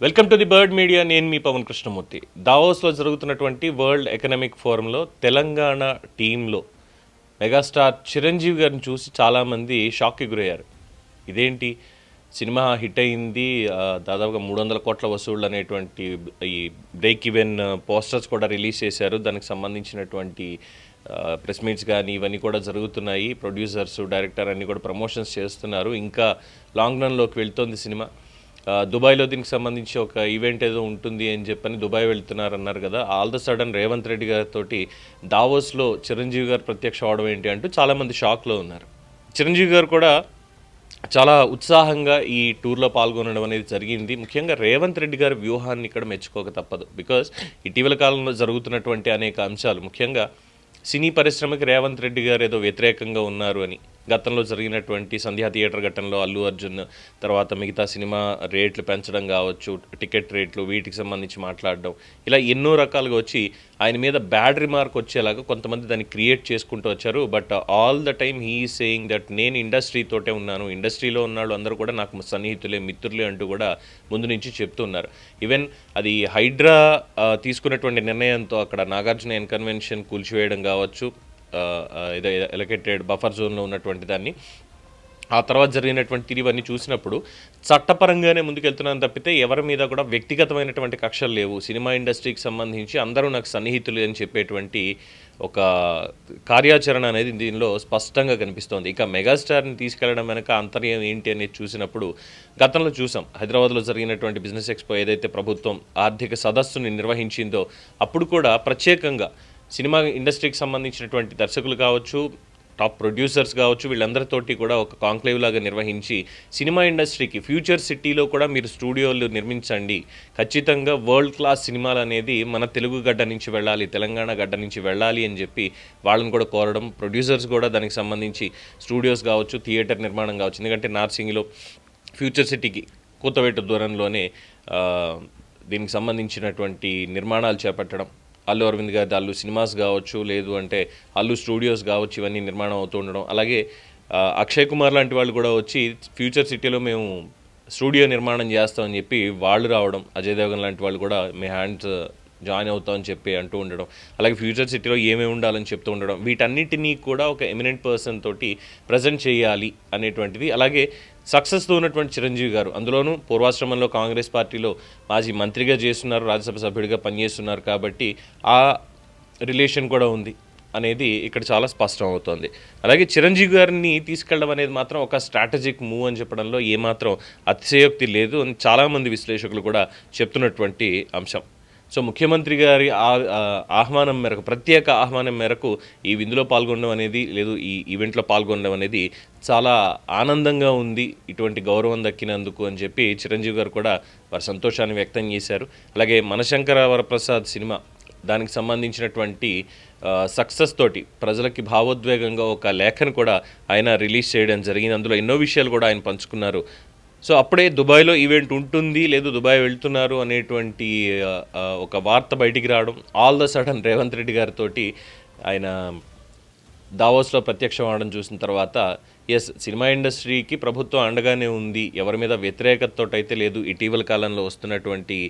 Welcome to the bird media. నేను మీ పవన్ కృష్ణమూర్తి. దావోస్లో జరుగుతున్నటువంటి world economic ఫోరంలో Telangana టీంలో మెగాస్టార్ చిరంజీవి గారిని చూసి చాలామంది షాక్కి గురయ్యారు. ఇదేంటి సినిమా హిట్ అయింది, దాదాపుగా 300 కోట్ల వసూళ్ళు అనేటువంటి ఈ బ్రేక్ ఈవెన్ పోస్టర్స్ కూడా రిలీజ్ చేశారు. దానికి సంబంధించినటువంటి ప్రెస్ మీట్స్ కానీ ఇవన్నీ కూడా జరుగుతున్నాయి. ప్రొడ్యూసర్స్, డైరెక్టర్ అన్నీ కూడా ప్రమోషన్స్ చేస్తున్నారు. ఇంకా లాంగ్ రన్లోకి వెళ్తోంది సినిమా. దుబాయ్లో దీనికి సంబంధించి ఒక ఈవెంట్ ఏదో ఉంటుంది అని చెప్పని దుబాయ్ వెళ్తున్నారు అన్నారు కదా. All the sudden Revanth Reddy గారితో దావోస్లో చిరంజీవి గారు ప్రత్యక్ష అవడం ఏంటి అంటూ చాలామంది షాక్లో ఉన్నారు. చిరంజీవి గారు కూడా చాలా ఉత్సాహంగా ఈ టూర్లో పాల్గొనడం అనేది జరిగింది. ముఖ్యంగా రేవంత్ రెడ్డి గారి వ్యూహాన్ని ఇక్కడ మెచ్చుకోక తప్పదు. బికాజ్ ఇటీవల కాలంలో జరుగుతున్నటువంటి అనేక అంశాలు, ముఖ్యంగా సినీ పరిశ్రమకి రేవంత్ రెడ్డి గారు ఏదో వ్యతిరేకంగా ఉన్నారు అని గతంలో జరిగినటువంటి సంధ్యా థియేటర్ ఘటనలో అల్లు అర్జున్, తర్వాత మిగతా సినిమా రేట్లు పెంచడం కావచ్చు, టికెట్ రేట్లు, వీటికి సంబంధించి మాట్లాడడం, ఇలా ఎన్నో రకాలుగా వచ్చి ఆయన మీద బ్యాడ్ రిమార్క్ వచ్చేలాగా కొంతమంది దాన్ని క్రియేట్ చేసుకుంటూ వచ్చారు. But all the time he is saying that నేను ఇండస్ట్రీతోటే ఉన్నాను, ఇండస్ట్రీలో ఉన్నాళ్ళు అందరూ కూడా నాకు సన్నిహితులే, మిత్రులే అంటూ కూడా ముందు నుంచి చెప్తున్నారు. ఈవెన్ అది హైడ్రా తీసుకున్నటువంటి నిర్ణయంతో అక్కడ నాగార్జున కన్వెన్షన్ కూల్చివేయడం కావచ్చు, ఏదో ఎలకేటెడ్ బఫర్ జోన్లో ఉన్నటువంటి దాన్ని, ఆ తర్వాత జరిగినటువంటి ఇవన్నీ చూసినప్పుడు చట్టపరంగానే ముందుకెళ్తున్నాను తప్పితే ఎవరి మీద కూడా వ్యక్తిగతమైనటువంటి కక్షలు లేవు, సినిమా ఇండస్ట్రీకి సంబంధించి అందరూ నాకు సన్నిహితులు అని చెప్పేటువంటి ఒక కార్యాచరణ అనేది దీనిలో స్పష్టంగా కనిపిస్తోంది. ఇక మెగాస్టార్ని తీసుకెళ్లడం వెనక అంతర్యం ఏంటి అనేది చూసినప్పుడు గతంలో చూసాం. హైదరాబాద్లో జరిగినటువంటి బిజినెస్ ఎక్స్పో ఏదైతే ప్రభుత్వం ఆర్థిక సదస్సుని నిర్వహించిందో అప్పుడు కూడా ప్రత్యేకంగా సినిమా ఇండస్ట్రీకి సంబంధించినటువంటి దర్శకులు కావచ్చు, టాప్ ప్రొడ్యూసర్స్ కావచ్చు, వీళ్ళందరితోటి కూడా ఒక కాంక్లేవ్ లాగా నిర్వహించి సినిమా ఇండస్ట్రీకి ఫ్యూచర్ సిటీలో కూడా మీరు స్టూడియోలు నిర్మించండి, ఖచ్చితంగా వరల్డ్ క్లాస్ సినిమాలు అనేది మన తెలుగు గడ్డ నుంచి వెళ్ళాలి, తెలంగాణ గడ్డ నుంచి వెళ్ళాలి అని చెప్పి వాళ్ళని కూడా కోరడం, ప్రొడ్యూసర్స్ కూడా దానికి సంబంధించి స్టూడియోస్ కావచ్చు, థియేటర్ నిర్మాణం కావచ్చు, ఎందుకంటే నార్సింగిలో ఫ్యూచర్ సిటీకి కూతవేటు దూరంలోనే దీనికి సంబంధించినటువంటి నిర్మాణాలు చేపట్టడం, అల్లు అరవింద్ గారి అల్లు సినిమాస్ కావచ్చు, లేదు అంటే అల్లు స్టూడియోస్ కావచ్చు, ఇవన్నీ నిర్మాణం అవుతూ ఉండడం. అలాగే అక్షయ్ కుమార్ లాంటి వాళ్ళు కూడా వచ్చి ఫ్యూచర్ సిటీలో మేము స్టూడియో నిర్మాణం చేస్తామని చెప్పి వాళ్ళు రావడం, అజయ్ దేవగన్ లాంటి వాళ్ళు కూడా మీ హ్యాండ్స్ జాయిన్ అవుతామని చెప్పి అంటూ ఉండడం, అలాగే ఫ్యూచర్ సిటీలో ఏమేమి ఉండాలని చెప్తూ ఉండడం, వీటన్నిటినీ కూడా ఒక ఎమినెంట్ పర్సన్ తోటి ప్రజెంట్ చేయాలి అనేటువంటిది. అలాగే సక్సెస్తో ఉన్నటువంటి చిరంజీవి గారు, అందులోనూ పూర్వాశ్రమంలో కాంగ్రెస్ పార్టీలో మాజీ మంత్రిగా చేస్తున్నారు, రాజ్యసభ సభ్యుడిగా పనిచేస్తున్నారు కాబట్టి ఆ రిలేషన్ కూడా ఉంది అనేది ఇక్కడ చాలా స్పష్టం అవుతోంది. అలాగే చిరంజీవి గారిని తీసుకెళ్ళడం అనేది మాత్రం ఒక స్ట్రాటజిక్ మూవ్ అని చెప్పడంలో ఏమాత్రం అతిశయోక్తి లేదు అని చాలామంది విశ్లేషకులు కూడా చెప్తున్నటువంటి అంశం. సో ముఖ్యమంత్రి గారి ఆహ్వానం మేరకు, ప్రత్యేక ఆహ్వానం మేరకు ఈ విందులో పాల్గొనడం అనేది, లేదు ఈ ఈవెంట్లో పాల్గొనడం అనేది చాలా ఆనందంగా ఉంది, ఇటువంటి గౌరవం దక్కినందుకు అని చెప్పి చిరంజీవి గారు కూడా వారి సంతోషాన్ని వ్యక్తం చేశారు. అలాగే మనశంకర వరప్రసాద్ సినిమా, దానికి సంబంధించినటువంటి సక్సెస్ తోటి ప్రజలకి భావోద్వేగంగా ఒక లేఖను కూడా ఆయన రిలీజ్ చేయడం జరిగింది. అందులో ఎన్నో విషయాలు కూడా ఆయన పంచుకున్నారు. సో అప్పుడే దుబాయ్లో ఈవెంట్ ఉంటుంది, లేదు దుబాయ్ వెళ్తున్నారు అనేటువంటి ఒక వార్త బయటికి రావడం, all the sudden Revanth Reddy గారితో ఆయన దావోస్లో ప్రత్యక్షం అవడం చూసిన తర్వాత ఎస్, సినిమా ఇండస్ట్రీకి ప్రభుత్వం అండగానే ఉంది, ఎవరి మీద వ్యతిరేకతతో అయితే లేదు. ఇటీవల కాలంలో వస్తున్నటువంటి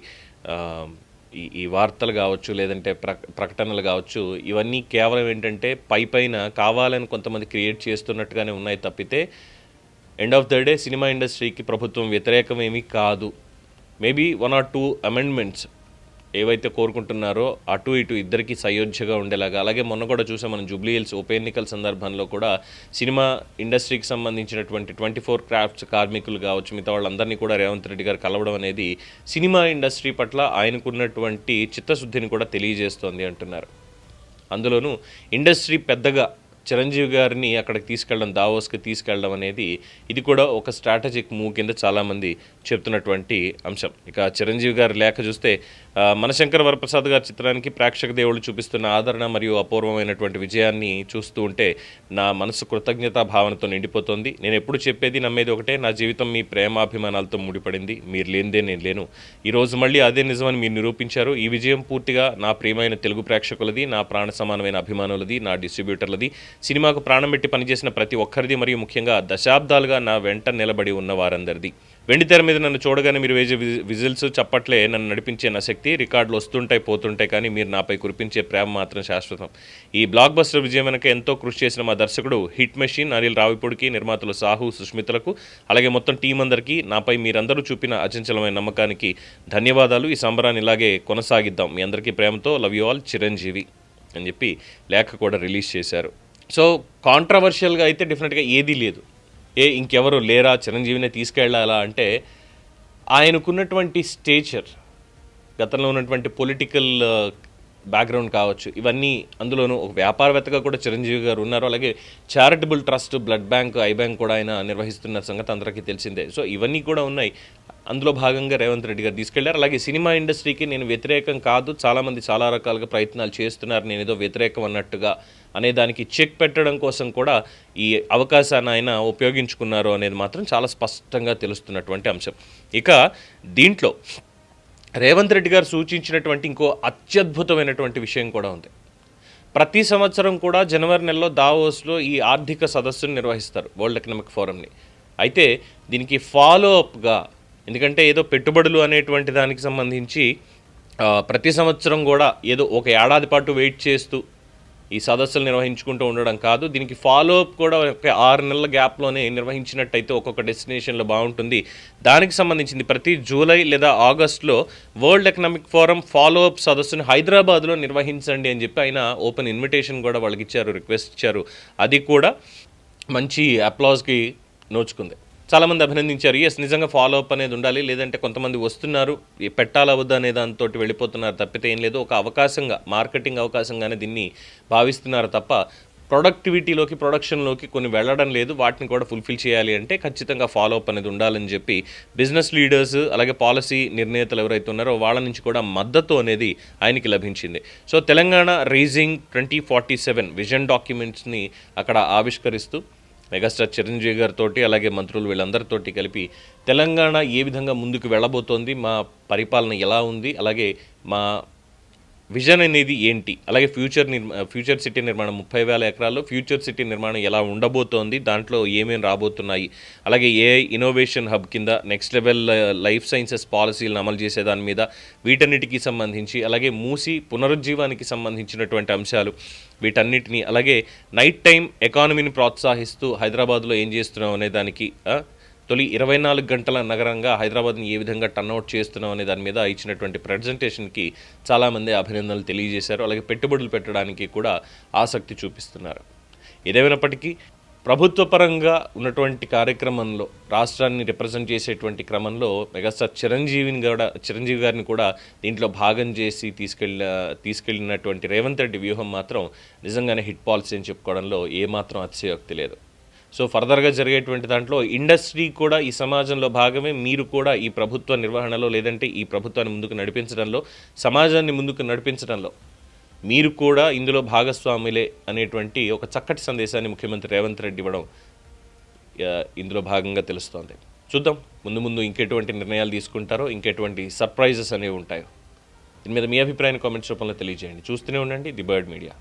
ఈ వార్తలు కావచ్చు, లేదంటే ప్రకటనలు కావచ్చు, ఇవన్నీ కేవలం ఏంటంటే పైన కావాలని కొంతమంది క్రియేట్ చేస్తున్నట్టుగానే ఉన్నాయి తప్పితే end of the day cinema ఇండస్ట్రీకి ప్రభుత్వం వ్యతిరేకం ఏమీ కాదు. మేబీ 1 or 2 అమెండ్మెంట్స్ ఏవైతే కోరుకుంటున్నారో అటు ఇటు ఇద్దరికి సయోధ్యగా ఉండేలాగా. అలాగే మొన్న కూడా చూసాం మనం, జూబ్లీ హిల్స్ ఉప ఎన్నికల సందర్భంలో కూడా సినిమా ఇండస్ట్రీకి సంబంధించినటువంటి 24 క్రాఫ్ట్స్ కార్మికులు కావచ్చు, మిగతా వాళ్ళందరినీ కూడా రేవంత్ రెడ్డి గారు కలవడం అనేది సినిమా ఇండస్ట్రీ పట్ల ఆయనకున్నటువంటి చిత్తశుద్ధిని కూడా తెలియజేస్తోంది అంటున్నారు. అందులోనూ ఇండస్ట్రీ పెద్దగా చిరంజీవి గారిని అక్కడికి తీసుకెళ్ళడం, దావోస్కి తీసుకెళ్ళడం అనేది ఇది కూడా ఒక స్ట్రాటజిక్ మూవ్ కింద చాలామంది చెప్తున్నటువంటి అంశం. ఇక చిరంజీవి గారి లేఖ చూస్తే, మనశంకర వరప్రసాద్ గారి చిత్రానికి ప్రేక్షక దేవుళ్ళు చూపిస్తున్న ఆదరణ మరియు అపూర్వమైనటువంటి విజయాన్ని చూస్తూ ఉంటే నా మనసు కృతజ్ఞతా భావనతో నిండిపోతుంది. నేను ఎప్పుడు చెప్పేది నమ్మేది ఒకటే, నా జీవితం మీ ప్రేమాభిమానాలతో ముడిపడింది, మీరు లేనిదే నేను లేను. ఈరోజు మళ్ళీ అదే నిజమని మీరు నిరూపించారు. ఈ విజయం పూర్తిగా నా ప్రియమైన తెలుగు ప్రేక్షకులది, నా ప్రాణ సమానమైన అభిమానులది, నా డిస్ట్రిబ్యూటర్లది, సినిమాకు ప్రాణం పెట్టి పనిచేసిన ప్రతి ఒక్కరిది, మరియు ముఖ్యంగా దశాబ్దాలుగా నా వెంట నిలబడి ఉన్న వారందరిది. వెండితెర మీద నన్ను చూడగానే మీరు వేసే విజిల్స్ చప్పట్లే నన్ను నడిపించే నా శక్తి, రికార్డులు వస్తుంటాయి పోతుంటాయి కానీ మీరు నాపై కురిపించే ప్రేమ మాత్రం శాశ్వతం. ఈ బ్లాక్ బస్టర్ విజయం వెనక ఎంతో కృషి చేసిన మా దర్శకుడు హిట్ మెషిన్ అనిల్ రావిపూడికి, నిర్మాతలు సాహు సుష్మితలకు, అలాగే మొత్తం టీం అందరికీ నాపై మీరందరూ చూపిన అచంచలమైన నమ్మకానికి ధన్యవాదాలు. ఈ సంబరాన్ని ఇలాగే కొనసాగిద్దాం. మీ అందరికీ ప్రేమతో, లవ్ యూ ఆల్, చిరంజీవి అని చెప్పి లేఖ కూడా రిలీజ్ చేశారు. సో కాంట్రవర్షియల్గా అయితే డెఫినెట్గా ఏదీ లేదు. ఇంకెవరు లేరా, చిరంజీవినే తీసుకెళ్ళాలా అంటే ఆయనకున్నటువంటి స్టేచర్, గతంలో ఉన్నటువంటి పొలిటికల్ బ్యాక్గ్రౌండ్ కావచ్చు, ఇవన్నీ, అందులోనూ ఒక వ్యాపారవేత్తగా కూడా చిరంజీవి గారు ఉన్నారు. అలాగే charitable trust, blood bank, I bank కూడా ఆయన నిర్వహిస్తున్న సంగతి అందరికీ తెలిసిందే. సో ఇవన్నీ కూడా ఉన్నాయి. అందులో భాగంగా రేవంత్ రెడ్డి గారు తీసుకెళ్లారు. అలాగే సినిమా ఇండస్ట్రీకి నేను వ్యతిరేకం కాదు, చాలామంది చాలా రకాలుగా ప్రయత్నాలు చేస్తున్నారు, నేను ఏదో వ్యతిరేకం అన్నట్టుగా అనే దానికి చెక్ పెట్టడం కోసం కూడా ఈ అవకాశాన్ని ఆయన ఉపయోగించుకున్నారు అనేది మాత్రం చాలా స్పష్టంగా తెలుస్తున్నటువంటి అంశం. ఇక దీంట్లో రేవంత్ రెడ్డి గారు సూచించినటువంటి ఇంకో అత్యద్భుతమైనటువంటి విషయం కూడా ఉంది. ప్రతి సంవత్సరం కూడా జనవరి నెలలో దావోస్లో ఈ ఆర్థిక సదస్సును నిర్వహిస్తారు, వరల్డ్ ఎకనామిక్ ఫోరంని. అయితే దీనికి ఫాలో అప్గా, ఎందుకంటే ఏదో పెట్టుబడులు అనేటువంటి దానికి సంబంధించి ప్రతి సంవత్సరం కూడా ఏదో ఒక ఏడాది పాటు వెయిట్ చేస్తూ ఈ సదస్సులు నిర్వహించుకుంటూ ఉండడం కాదు, దీనికి ఫాలో అప్ కూడా ఒక 6 నెలల గ్యాప్లోనే నిర్వహించినట్టయితే ఒక్కొక్క డెస్టినేషన్లో బాగుంటుంది. దానికి సంబంధించింది ప్రతి జూలై లేదా ఆగస్టులో world economic forum follow up సదస్సును హైదరాబాద్లో నిర్వహించండి అని చెప్పి ఆయన ఓపెన్ ఇన్విటేషన్ కూడా వాళ్ళకి ఇచ్చారు, రిక్వెస్ట్ ఇచ్చారు. అది కూడా మంచి అప్లాజ్కి నోచుకుంది. చాలామంది అభినందించారు. ఎస్, నిజంగా ఫాలో అప్ అనేది ఉండాలి, లేదంటే కొంతమంది వస్తున్నారు పెట్టాలా వద్దా అనే దాంతో వెళ్ళిపోతున్నారు తప్పితే ఏం లేదు. ఒక అవకాశంగా, మార్కెటింగ్ అవకాశంగానే దీన్ని భావిస్తున్నారు తప్ప ప్రొడక్టివిటీలోకి, ప్రొడక్షన్లోకి కొన్ని వెళ్ళడం లేదు. వాటిని కూడా ఫుల్ఫిల్ చేయాలి అంటే ఖచ్చితంగా ఫాలో అప్ అనేది ఉండాలని చెప్పి బిజినెస్ లీడర్స్, అలాగే పాలసీ నిర్ణేతలు ఎవరైతే ఉన్నారో వాళ్ళ నుంచి కూడా మద్దతు అనేది ఆయనకి లభించింది. సో తెలంగాణ రైజింగ్ 2047 విజన్ డాక్యుమెంట్స్ని అక్కడ ఆవిష్కరిస్తూ మెగాస్టార్ చిరంజీవి గారితో, అలాగే మంత్రులు వీళ్ళందరితోటి కలిపి తెలంగాణ ఏ విధంగా ముందుకు వెళ్ళబోతోంది, మా పరిపాలన ఎలా ఉంది, అలాగే మా విజన్ అనేది ఏంటి, అలాగే ఫ్యూచర్ సిటీ నిర్మాణం 30,000 ఎకరాల్లో ఫ్యూచర్ సిటీ నిర్మాణం ఎలా ఉండబోతోంది, దాంట్లో ఏమేమి రాబోతున్నాయి, అలాగే ఏఐ ఇన్నోవేషన్ హబ్ కింద నెక్స్ట్ లెవెల్ లైఫ్ సైన్సెస్ పాలసీలను అమలు చేసే దాని మీద, వీటన్నిటికీ సంబంధించి, అలాగే మూసి పునరుజ్జీవానికి సంబంధించినటువంటి అంశాలు వీటన్నిటినీ, అలాగే నైట్ టైం ఎకానమీని ప్రోత్సహిస్తూ హైదరాబాద్లో ఏం చేస్తున్నాం అనే దానికి, తొలి 24 గంటల నగరంగా హైదరాబాద్ని ఏ విధంగా టర్న్అవుట్ చేస్తున్నాం అనే దాని మీద ఇచ్చినటువంటి ప్రజెంటేషన్కి చాలామంది అభినందనలు తెలియజేశారు. అలాగే పెట్టుబడులు పెట్టడానికి కూడా ఆసక్తి చూపిస్తున్నారు. ఏదేమైనప్పటికీ ప్రభుత్వ పరంగా ఉన్నటువంటి కార్యక్రమంలో, రాష్ట్రాన్ని రిప్రజెంట్ చేసేటువంటి క్రమంలో మెగాస్టార్ చిరంజీవి గారిని కూడా దీంట్లో భాగం చేసి తీసుకెళ్ళినటువంటి రేవంత్ రెడ్డి వ్యూహం మాత్రం నిజంగానే హిట్ పాలసీ అని చెప్పుకోవడంలో ఏమాత్రం అతిశయోక్తి లేదు. సో ఫర్దర్గా జరిగేటువంటి దాంట్లో ఇండస్ట్రీ కూడా ఈ సమాజంలో భాగమే. మీరు కూడా ఈ ప్రభుత్వ నిర్వహణలో, లేదంటే ఈ ప్రభుత్వాన్ని ముందుకు నడిపించడంలో, సమాజాన్ని ముందుకు నడిపించడంలో మీరు కూడా ఇందులో భాగస్వాములే అనేటువంటి ఒక చక్కటి సందేశాన్ని ముఖ్యమంత్రి రేవంత్ రెడ్డి ఇవ్వడం ఇందులో భాగంగా తెలుస్తోంది. చూద్దాం ముందు ఇంకెటువంటి నిర్ణయాలు తీసుకుంటారో, ఇంకెటువంటి సర్ప్రైజెస్ అనేవి ఉంటాయో. దీని మీద మీ అభిప్రాయాన్ని కామెంట్స్ రూపంలో తెలియజేయండి. చూస్తూనే ఉండండి ది బర్డ్ మీడియా.